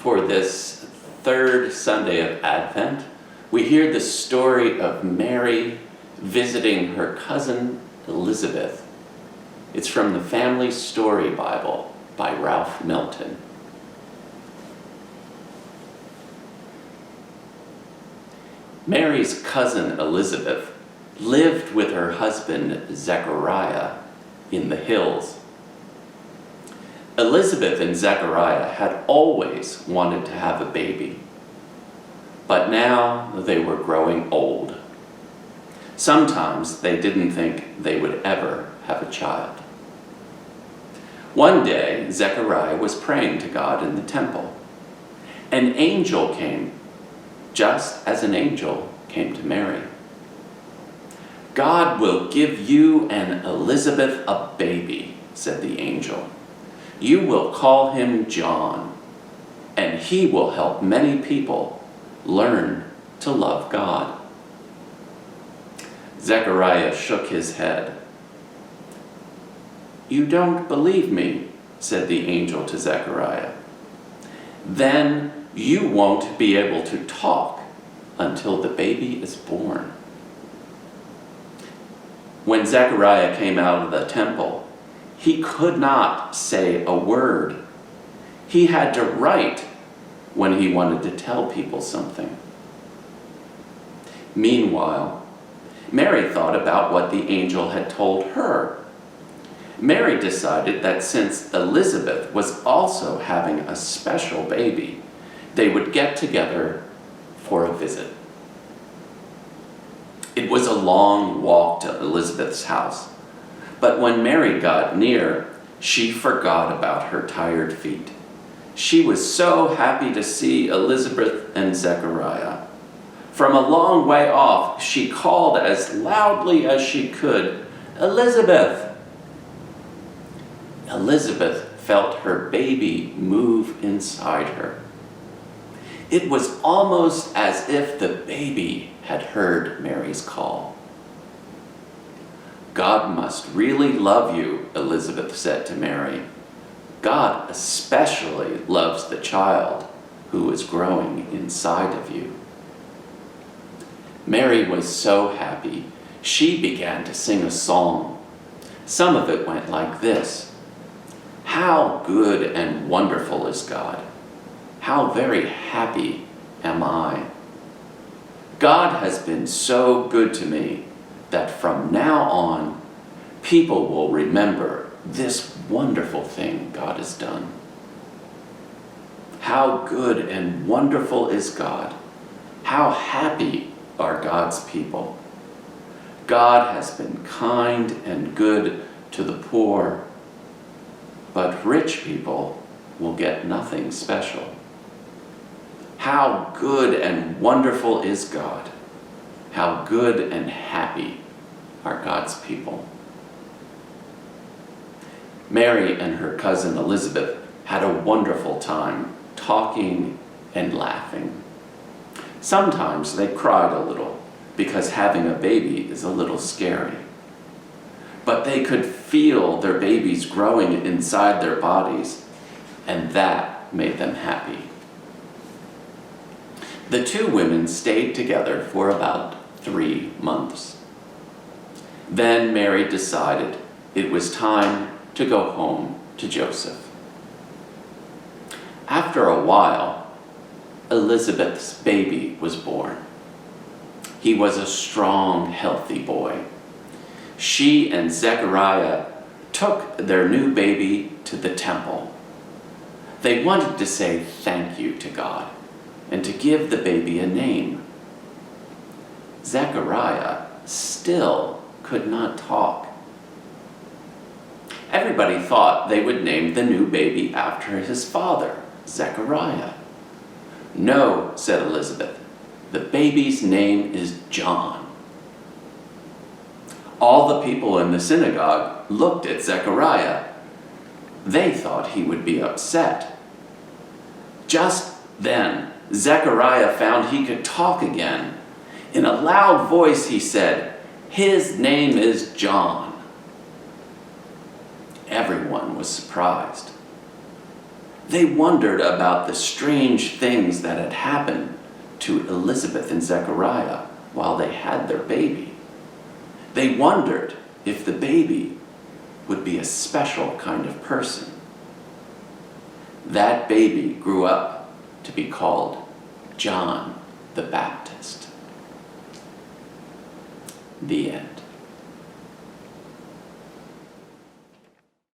For this third Sunday of Advent, we hear the story of Mary visiting her cousin Elizabeth. It's from the Family Story Bible by Ralph Milton. Mary's cousin Elizabeth lived with her husband Zechariah in the hills. Elizabeth and Zechariah had always wanted to have a baby, but now they were growing old. Sometimes they didn't think they would ever have a child. One day, Zechariah was praying to God in the temple. An angel came, just as an angel came to Mary. "God will give you and Elizabeth a baby," said the angel. "You will call him John, and he will help many people learn to love God." Zechariah shook his head. "You don't believe me," said the angel to Zechariah. "Then you won't be able to talk until the baby is born." When Zechariah came out of the temple, he could not say a word. He had to write when he wanted to tell people something. Meanwhile, Mary thought about what the angel had told her. Mary decided that since Elizabeth was also having a special baby, they would get together for a visit. It was a long walk to Elizabeth's house, but when Mary got near, she forgot about her tired feet. She was so happy to see Elizabeth and Zechariah. From a long way off, she called as loudly as she could, "Elizabeth!" Elizabeth felt her baby move inside her. It was almost as if the baby had heard Mary's call. "God must really love you," Elizabeth said to Mary. "God especially loves the child who is growing inside of you." Mary was so happy, she began to sing a song. Some of it went like this: "How good and wonderful is God! How very happy am I! God has been so good to me that from now on, people will remember this wonderful thing God has done. How good and wonderful is God! How happy are God's people! God has been kind and good to the poor, but rich people will get nothing special. How good and wonderful is God! How good and happy are God's people." Mary and her cousin Elizabeth had a wonderful time talking and laughing. Sometimes they cried a little because having a baby is a little scary. But they could feel their babies growing inside their bodies, and that made them happy. The two women stayed together for about 3 months. Then Mary decided it was time to go home to Joseph. After a while, Elizabeth's baby was born. He was a strong, healthy boy. She and Zechariah took their new baby to the temple. They wanted to say thank you to God and to give the baby a name. Zechariah still could not talk. Everybody thought they would name the new baby after his father, Zechariah. "No," said Elizabeth, "the baby's name is John." All the people in the synagogue looked at Zechariah. They thought he would be upset. Just then, Zechariah found he could talk again. In a loud voice he said, "His name is John." Everyone was surprised. They wondered about the strange things that had happened to Elizabeth and Zechariah while they had their baby. They wondered if the baby would be a special kind of person. That baby grew up to be called John the Baptist. The end.